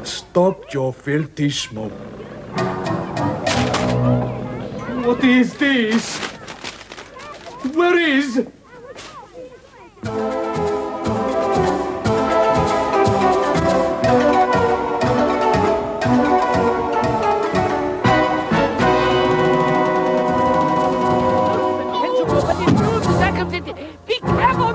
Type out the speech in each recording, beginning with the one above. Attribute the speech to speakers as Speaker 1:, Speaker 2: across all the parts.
Speaker 1: Stop your filthy smoke. What is this? Where is?
Speaker 2: Be careful!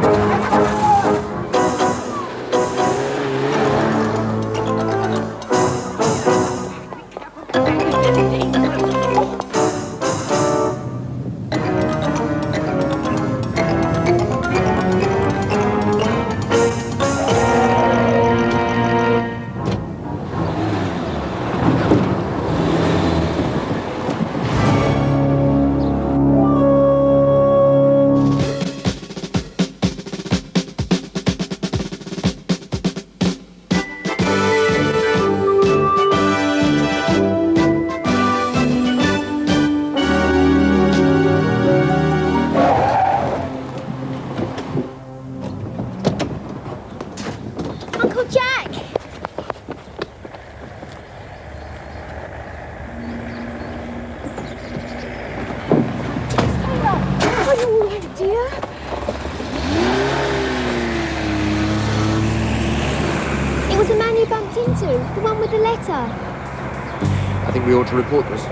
Speaker 3: I think we ought to report this.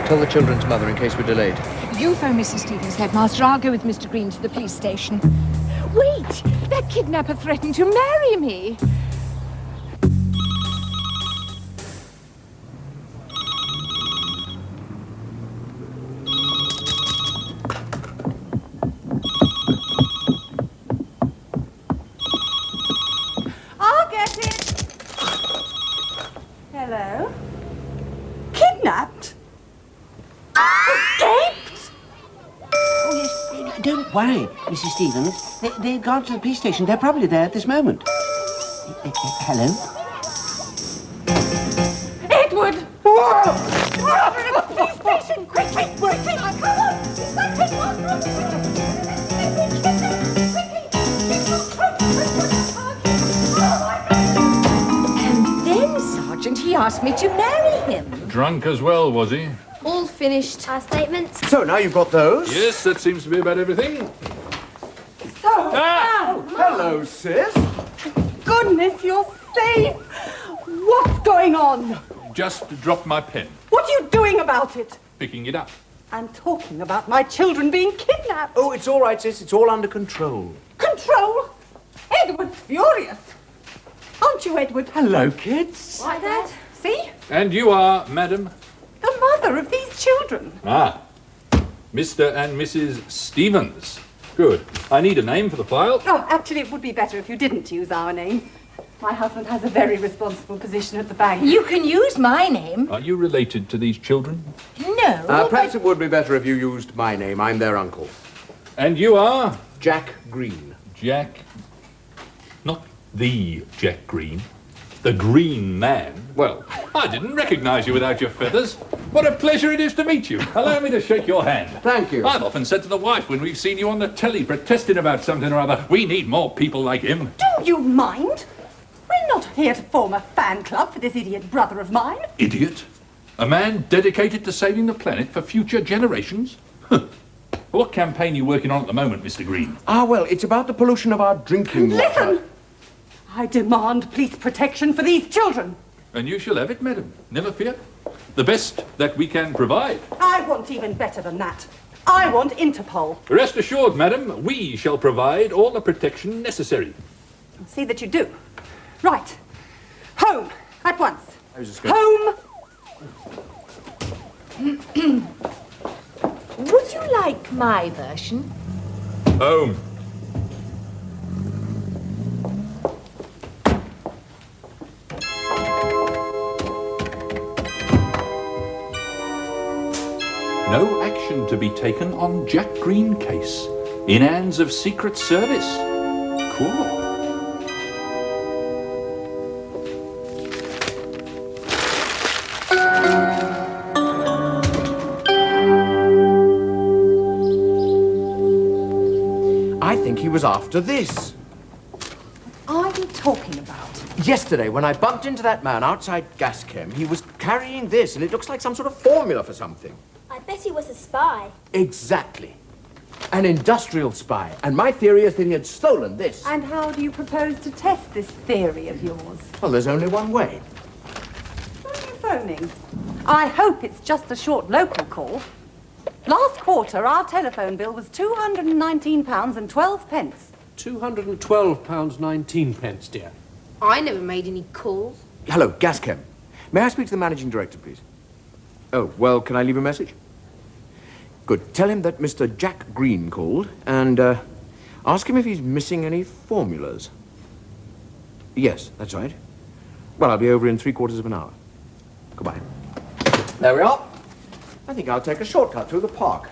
Speaker 3: Tell the children's mother in case we're delayed.
Speaker 4: You phone Mrs. Stevens, headmaster. I'll go with Mr. Green to the police station. Wait! That kidnapper threatened to marry me.
Speaker 5: I'll get it. Hello? Kidnapped? Escaped?
Speaker 6: Oh, yes. Don't worry, Mrs. Stevens. They've gone to the police station. They're probably there at this moment. Hello?
Speaker 5: Edward! Police station! Quickly! Quickly! Come on!
Speaker 4: And then, Sergeant, he asked me to marry him.
Speaker 7: Drunk as well, was he?
Speaker 8: All finished. Our statements.
Speaker 1: So now you've got those?
Speaker 7: Yes, that seems to be about everything.
Speaker 1: Hello, sis.
Speaker 5: Goodness, you're safe! What's going on?
Speaker 7: Just dropped my pen.
Speaker 5: What are you doing about it?
Speaker 7: Picking it up.
Speaker 5: I'm talking about my children being kidnapped.
Speaker 1: Oh, it's all right, sis. It's all under control.
Speaker 5: Control? Edward's furious. Aren't you, Edward?
Speaker 1: Hello, kids.
Speaker 5: Like that? See?
Speaker 7: And you are, madam?
Speaker 5: The mother of these children.
Speaker 7: Ah, Mr. and Mrs. Stevens. Good. I need a name for the file.
Speaker 5: Oh, actually, it would be better if you didn't use our name. My husband has a very responsible position at the bank.
Speaker 4: You can use my name.
Speaker 7: Are you related to these children?
Speaker 4: No.
Speaker 3: Perhaps it would be better if you used my name. I'm their uncle.
Speaker 7: And you are?
Speaker 3: Jack Green.
Speaker 7: Jack. Not the Jack Green. The Green Man. Well, I didn't recognize you without your feathers. What a pleasure it is to meet you. Allow me to shake your hand.
Speaker 3: Thank you.
Speaker 7: I've often said to the wife when we've seen you on the telly protesting about something or other, we need more people like him.
Speaker 5: Do you mind? We're not here to form a fan club for this idiot brother of mine.
Speaker 7: Idiot? A man dedicated to saving the planet for future generations? What campaign are you working on at the moment, Mr. Green?
Speaker 1: Ah, well, it's about the pollution of our drinking water.
Speaker 5: Listen! I demand police protection for these children.
Speaker 7: And you shall have it, madam. Never fear. The best that we can provide.
Speaker 5: I want even better than that. I want Interpol.
Speaker 7: Rest assured, madam, we shall provide all the protection necessary.
Speaker 5: I'll see that you do. Right. Home. At once. Home.
Speaker 4: Would you like my version?
Speaker 7: Home. No action to be taken on Jack Green case. In hands of Secret Service. Cool.
Speaker 1: I think he was after this.
Speaker 5: you talking about?
Speaker 1: Yesterday, when I bumped into that man outside Gaschem, he was carrying this, and it looks like some sort of formula for something.
Speaker 8: I bet he was a spy.
Speaker 1: Exactly. An industrial spy. And my theory is that he had stolen this.
Speaker 5: And how do you propose to test this theory of yours?
Speaker 1: Well, there's only one way.
Speaker 5: Who are you phoning? I hope it's just a short local call. Last quarter, our telephone bill was £219.12.
Speaker 6: £212.19, dear.
Speaker 8: I never made any calls.
Speaker 1: Hello, Gaschem. May I speak to the managing director, please? Oh, well, can I leave a message? Good. Tell him that Mr. Jack Green called, and ask him if he's missing any formulas. Yes, that's right. Well, I'll be over in 3/4 of an hour. Goodbye. There we are. I think I'll take a shortcut through the park.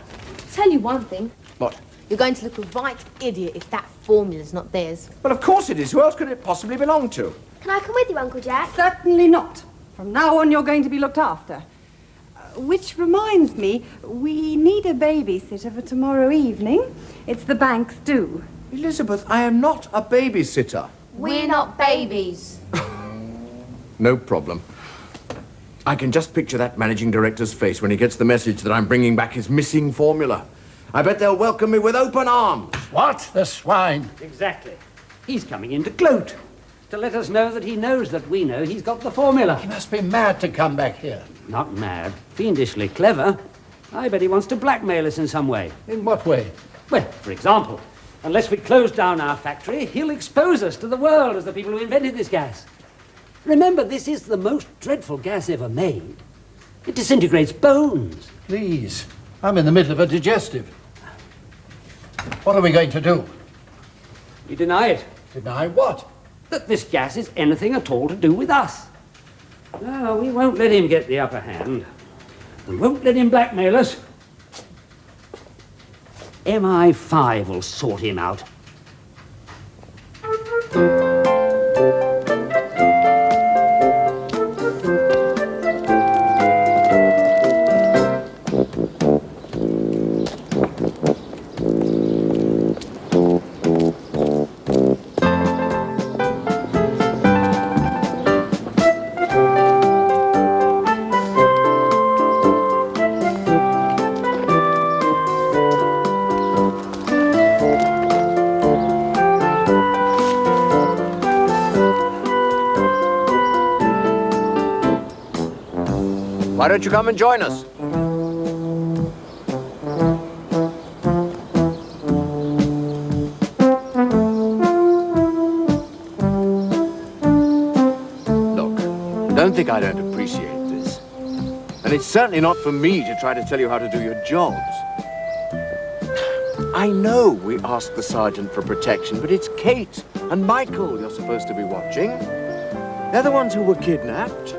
Speaker 8: Tell you one thing.
Speaker 1: What?
Speaker 8: You're going to look a right idiot if that formula's not theirs.
Speaker 1: Well, of course it is. Who else could it possibly belong to?
Speaker 8: Can I come with you, Uncle Jack?
Speaker 5: Certainly not. From now on, you're going to be looked after. Which reminds me, we need a babysitter for tomorrow evening. It's the bank's due.
Speaker 1: Elizabeth, I am not a babysitter.
Speaker 8: We're not babies.
Speaker 1: No problem. I can just picture that managing director's face when he gets the message that I'm bringing back his missing formula. I bet they'll welcome me with open arms.
Speaker 9: What? The swine?
Speaker 10: Exactly. He's coming in to gloat, to let us know that he knows that we know he's got the formula.
Speaker 9: He must be mad to come back here.
Speaker 10: Not mad, fiendishly clever. I bet he wants to blackmail us in some way.
Speaker 9: In what way?
Speaker 10: Well, for example, unless we close down our factory, he'll expose us to the world as the people who invented this gas. Remember, this is the most dreadful gas ever made. It disintegrates bones.
Speaker 9: Please, I'm in the middle of a digestive. What are we going to do?
Speaker 10: You deny it.
Speaker 9: Deny what?
Speaker 10: That this gas is anything at all to do with us. No, we won't let him get the upper hand. We won't let him blackmail us. MI5 will sort him out.
Speaker 1: Why don't you come and join us? Look, don't think I don't appreciate this. And it's certainly not for me to try to tell you how to do your jobs. I know we asked the sergeant for protection, but it's Kate and Michael you're supposed to be watching. They're the ones who were kidnapped.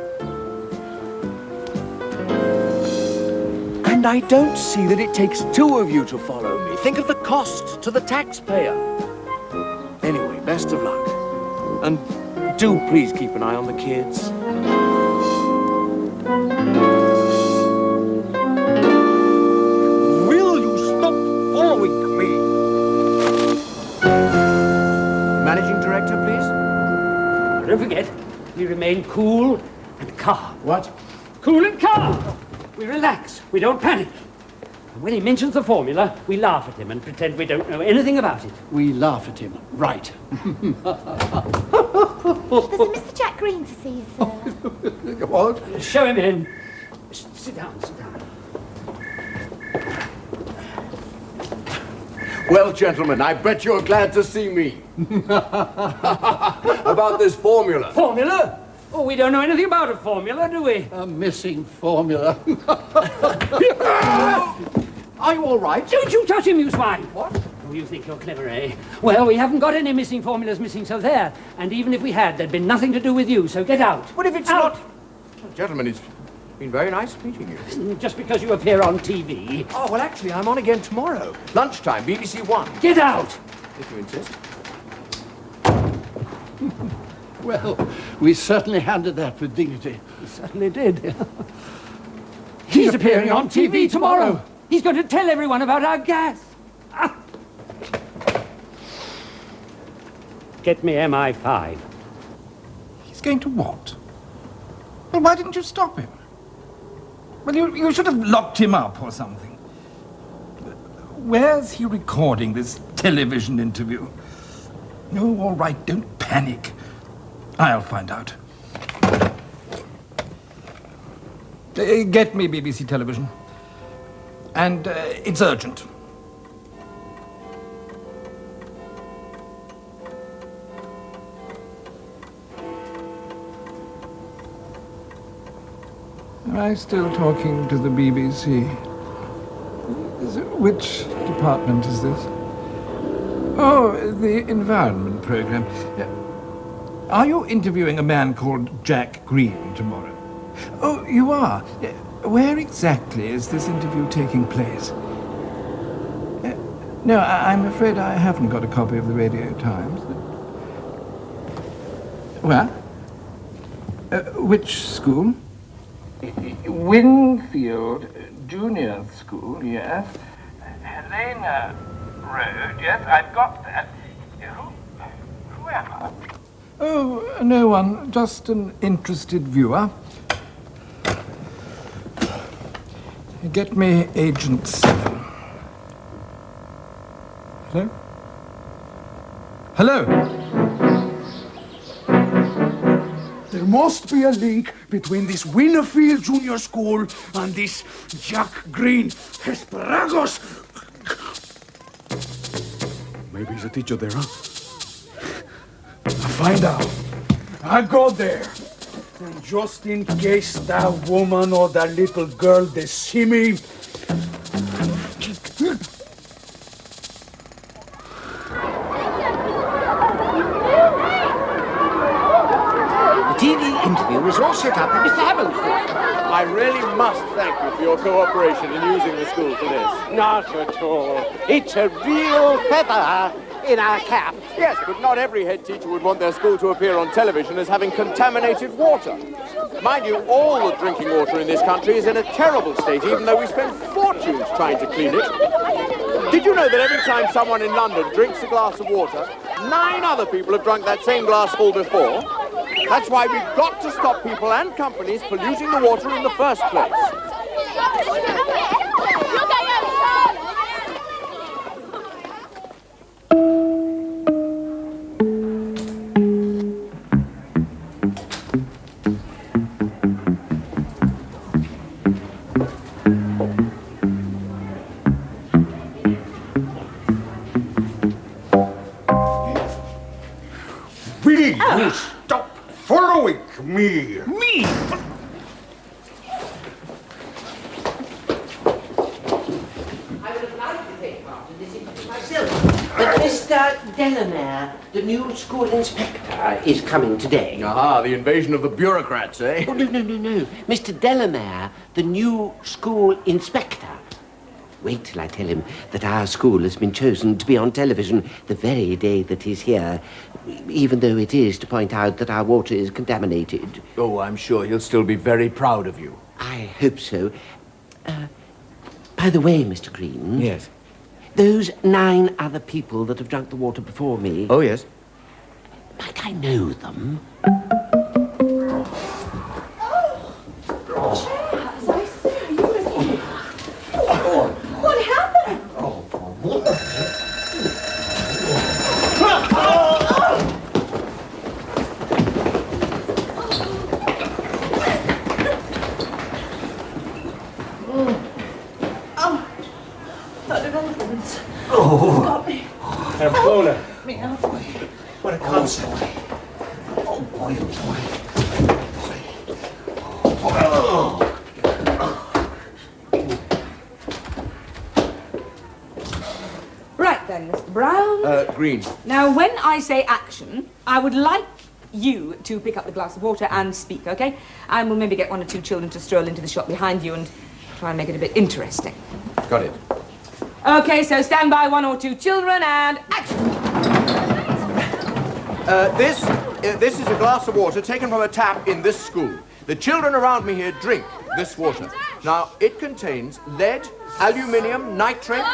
Speaker 1: And I don't see that it takes two of you to follow me. Think of the cost to the taxpayer. Anyway, best of luck. And do please keep an eye on the kids. Will you stop following me? Managing director, please.
Speaker 10: Don't forget, we remain cool and calm.
Speaker 9: What?
Speaker 10: Cool and calm. We relax. We don't panic. And when he mentions the formula, we laugh at him and pretend we don't know anything about it.
Speaker 9: We laugh at him. Right.
Speaker 8: There's a Mr. Jack Green to see, sir.
Speaker 9: What?
Speaker 10: Show him in. Sit down, sit down.
Speaker 1: Well, gentlemen, I bet you're glad to see me. About this formula.
Speaker 10: Formula? Oh, we don't know anything about a formula, do we?
Speaker 9: A missing formula.
Speaker 1: Are you all right?
Speaker 10: Don't you touch him, you swine!
Speaker 1: What?
Speaker 10: Oh, you think you're clever, eh? Well, we haven't got any missing formulas missing, so there. And even if we had, there'd been nothing to do with you, so get out.
Speaker 1: But if it's
Speaker 10: out.
Speaker 1: not... Well, gentlemen, it's been very nice meeting you.
Speaker 10: Just because you appear on TV.
Speaker 1: Oh, well, actually, I'm on again tomorrow. Lunchtime, BBC One.
Speaker 10: Get out!
Speaker 1: If you insist.
Speaker 9: Well, we certainly handled that with dignity.
Speaker 10: He certainly did. He's appearing on TV tomorrow. He's going to tell everyone about our gas. get me MI5.
Speaker 11: He's going to what? Well, why didn't you stop him? Well, you should have locked him up or something. Where's he recording this television interview? Oh, all right, don't panic. I'll find out. Get me BBC television. And it's urgent. Am I still talking to the BBC? Which department is this? Oh, the environment program. Are you interviewing a man called Jack Green tomorrow? Oh, you are? Where exactly is this interview taking place? No, I'm afraid I haven't got a copy of the Radio Times. Where? Which school? Winfield Junior School, yes. Helena Road, yes, I've got that. Who am I? Oh, no one, just an interested viewer. Get me Agent 7. Hello? Hello?
Speaker 12: There must be a link between this Winfield Junior School and this Jack Green. Asparagus! Maybe he's a teacher there, huh? I'll find out. I go there. And just in case that woman or that little girl, they see me...
Speaker 6: TV interview is all set up at Mr. Hamilton.
Speaker 1: I really must thank you for your cooperation in using the school for this.
Speaker 6: Not at all. It's a real feather in our cap.
Speaker 1: Yes, but not every head teacher would want their school to appear on television as having contaminated water. Mind you, all the drinking water in this country is in a terrible state, even though we spend fortunes trying to clean it. Did you know that every time someone in London drinks a glass of water, 9 other people have drunk that same glass full before? That's why we've got to stop people and companies polluting the water in the first place.
Speaker 12: Please, stop following me. Me?
Speaker 6: I would have liked to take part in this interview myself, but Mr. Delamere, the new school inspector, is coming today.
Speaker 1: Ah, the invasion of the bureaucrats, eh?
Speaker 6: Oh, no. Mr. Delamere, the new school inspector. Wait till I tell him that our school has been chosen to be on television the very day that he's here, even though it is to point out that our water is contaminated.
Speaker 1: Oh, I'm sure he'll still be very proud of you.
Speaker 6: I hope so. By the way, Mr. Green.
Speaker 1: Yes?
Speaker 6: Those 9 other people that have drunk the water before me...
Speaker 1: Oh, yes?
Speaker 6: Might I know them?
Speaker 5: What happened? Got me.
Speaker 10: Ebola.
Speaker 5: Me out.
Speaker 10: What a concept.
Speaker 12: Oh, boy,
Speaker 5: Right then, Mr. Brown.
Speaker 1: Green.
Speaker 5: Now, when I say action, I would like you to pick up the glass of water and speak, okay? And we'll maybe get 1 or 2 children to stroll into the shop behind you and try and make it a bit interesting.
Speaker 1: Got it.
Speaker 5: Okay, so stand by 1 or 2 children and action!
Speaker 1: This is a glass of water taken from a tap in this school. The children around me here drink this water. Now, it contains lead, aluminium, nitrates,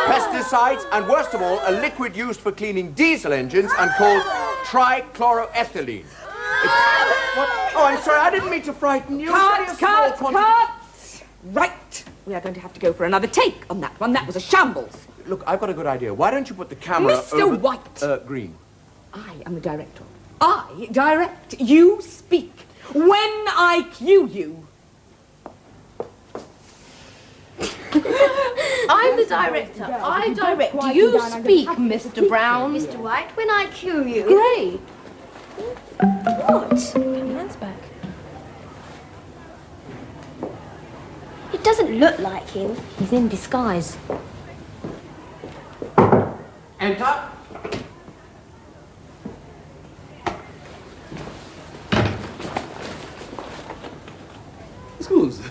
Speaker 1: pesticides, and worst of all, a liquid used for cleaning diesel engines and called trichloroethylene. What? Oh, I'm sorry, I didn't mean to frighten you.
Speaker 5: Cut! Right. We are going to have to go for another take on that one. That was a shambles.
Speaker 1: Look, I've got a good idea. Why don't you put the camera
Speaker 5: Mr.
Speaker 1: over...
Speaker 5: White.
Speaker 1: Green.
Speaker 5: I am the director. I direct. You speak. When I cue you.
Speaker 8: I'm the director. I direct. You speak, Mr. Brown. Mr. White, when I cue you. Great. What? Man's back. It doesn't look like him. He's in disguise.
Speaker 1: Enter.
Speaker 12: Excuse.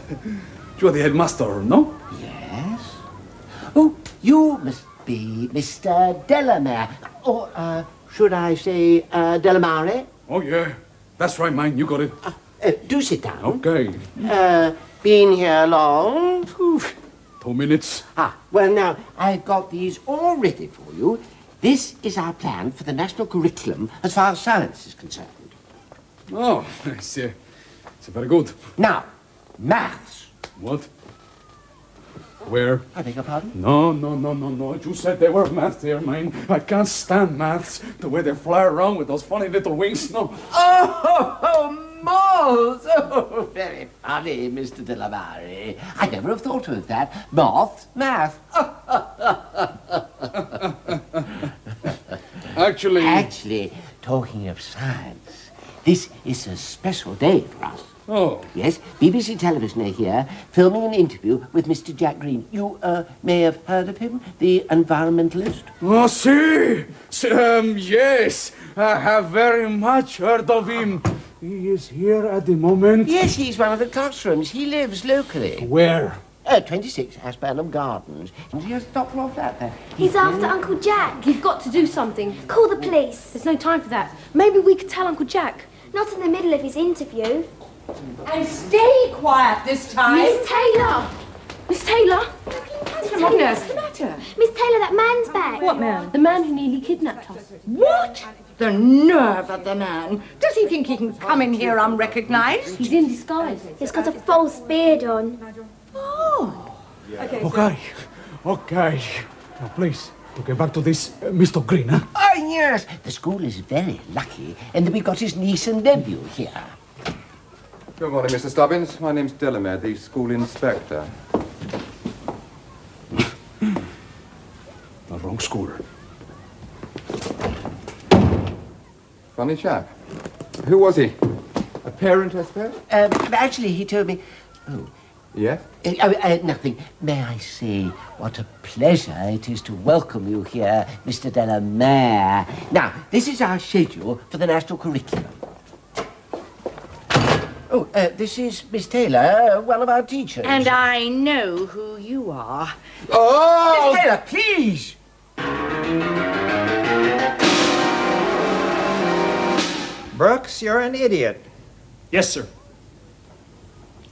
Speaker 12: You are the headmaster, no?
Speaker 6: Yes. Oh, you must be Mr. Delamere. Or, should I say, Delamare?
Speaker 12: Oh, yeah. That's right, mine. You got it.
Speaker 6: Do sit down.
Speaker 12: Okay.
Speaker 6: Been here long?
Speaker 12: 2 minutes.
Speaker 6: Well, now, I've got these all ready for you. This is our plan for the national curriculum as far as science is concerned.
Speaker 12: Oh, I see. It's very good.
Speaker 6: Now, maths.
Speaker 12: What? Where?
Speaker 6: I beg your pardon?
Speaker 12: No. You said they were maths there, mine. I can't stand maths. The way they fly around with those funny little wings, no.
Speaker 6: Moths! Oh, very funny, Mr. Delamare. I never have thought of that. Moths, math. Actually, talking of science, this is a special day for us.
Speaker 12: Oh.
Speaker 6: Yes, BBC Television are here, filming an interview with Mr. Jack Green. You, may have heard of him, the environmentalist?
Speaker 12: Oh, si! Yes, I have very much heard of him. He is here at the moment.
Speaker 6: Yes, he's one of the classrooms. He lives locally.
Speaker 12: Where?
Speaker 6: 26 Ashburnham Gardens. And he has a top floor flat there.
Speaker 8: He's after Uncle Jack. You've got to do something. Call the police. There's no time for that. Maybe we could tell Uncle Jack. Not in the middle of his interview.
Speaker 5: And stay quiet this time.
Speaker 8: Miss Taylor! Miss Taylor!
Speaker 5: What's the matter?
Speaker 8: Miss Taylor, that man's back.
Speaker 4: What man?
Speaker 8: The man who nearly kidnapped us.
Speaker 4: What? The nerve of the man. Does he think he can come in here unrecognised?
Speaker 8: He's in disguise. He's got a false beard on.
Speaker 4: Oh.
Speaker 12: Okay. Now, please, to get back to this Mr. Green, huh?
Speaker 6: Oh, yes. The school is very lucky, and we've got his niece and nephew here.
Speaker 13: Good morning, Mr. Stubbins. My name's Delamere, the school inspector.
Speaker 12: The wrong school.
Speaker 13: Funny chap. Who was he? A parent, I suppose?
Speaker 6: Actually, he told me... Oh.
Speaker 13: Yes?
Speaker 6: Nothing. May I say what a pleasure it is to welcome you here, Mr. Delamere. Now, this is our schedule for the national curriculum. Oh, this is Miss Taylor, one of our teachers.
Speaker 4: And I know who you are.
Speaker 6: Oh! Miss Taylor, please!
Speaker 14: Brooks, you're an idiot.
Speaker 15: Yes, sir.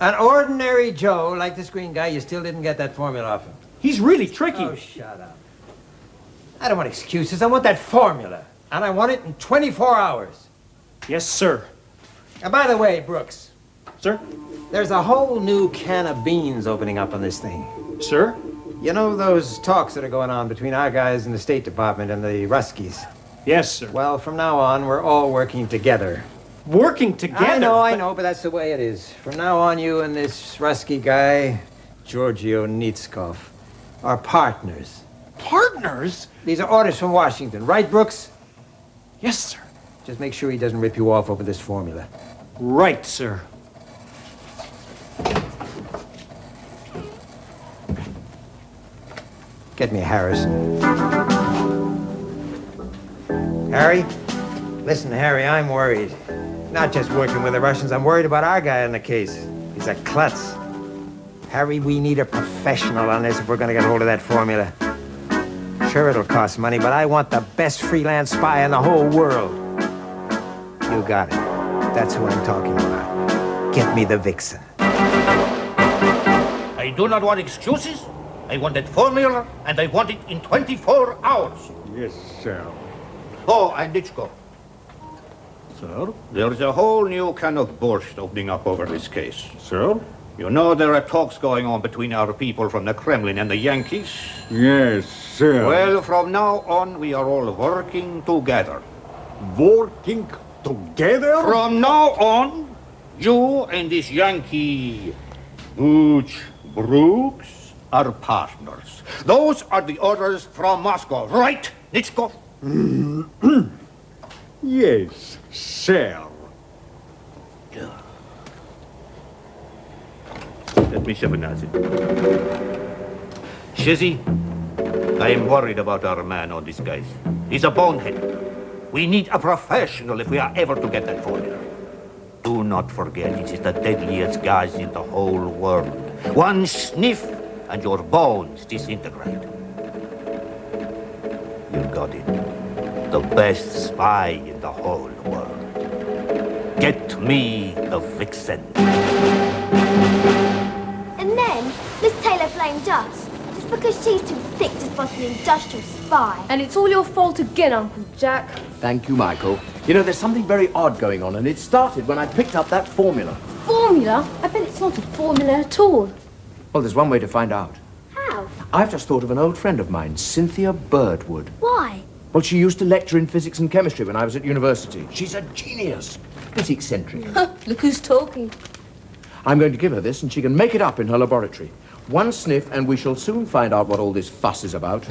Speaker 14: An ordinary Joe like this green guy, you still didn't get that formula off him.
Speaker 15: He's really tricky.
Speaker 14: Oh, shut up. I don't want excuses. I want that formula. And I want it in 24 hours.
Speaker 15: Yes, sir.
Speaker 14: And by the way, Brooks.
Speaker 15: Sir?
Speaker 14: There's a whole new can of beans opening up on this thing.
Speaker 15: Sir?
Speaker 14: You know those talks that are going on between our guys in the State Department and the Ruskies?
Speaker 15: Yes, sir.
Speaker 14: Well, from now on, we're all working together.
Speaker 15: Working together?
Speaker 14: I know, but that's the way it is. From now on, you and this Rusky guy, Giorgio Nitskov, are partners.
Speaker 15: Partners?
Speaker 14: These are orders from Washington, right, Brooks?
Speaker 15: Yes, sir.
Speaker 14: Just make sure he doesn't rip you off over this formula.
Speaker 15: Right, sir.
Speaker 14: Get me a Harrison. Harry? Listen, Harry, I'm worried. Not just working with the Russians, I'm worried about our guy in the case. He's a klutz. Harry, we need a professional on this if we're gonna get hold of that formula. Sure, it'll cost money, but I want the best freelance spy in the whole world. You got it. That's who I'm talking about. Get me the Vixen.
Speaker 16: I do not want excuses. I want that formula, and I want it in 24 hours.
Speaker 12: Yes, sir.
Speaker 16: Oh, and let's go. Sir? There's a whole new can of borscht opening up over this case. Sir? You know there are talks going on between our people from the Kremlin and the Yankees?
Speaker 12: Yes, sir.
Speaker 16: Well, from now on, we are all working together.
Speaker 12: Working together?
Speaker 16: From now on, you and this Yankee Butch Brooks are partners. Those are the orders from Moscow, right, Nitschko?
Speaker 12: Yes, sir.
Speaker 16: Let me Shevanazi. Shizzy, I am worried about our man on this case. He's a bonehead. We need a professional if we are ever to get that formula. Do not forget, it is the deadliest gas in the whole world. One sniff and your bones disintegrate. You got it. The best spy in the whole world. Get me the Vixen.
Speaker 8: And then, this Taylor blamed us. Just because she's too thick to spot an industrial spy.
Speaker 17: And it's all your fault again, Uncle Jack.
Speaker 1: Thank you, Michael. You know, there's something very odd going on, and it started when I picked up that formula.
Speaker 17: Formula? I bet it's not a formula at all.
Speaker 1: Well, there's one way to find out.
Speaker 8: How?
Speaker 1: I've just thought of an old friend of mine, Cynthia Birdwood.
Speaker 8: Why?
Speaker 1: Well, she used to lecture in physics and chemistry when I was at university. She's a genius. Bit eccentric.
Speaker 17: Look who's talking.
Speaker 1: I'm going to give her this, and she can make it up in her laboratory. One sniff, and we shall soon find out what all this fuss is about.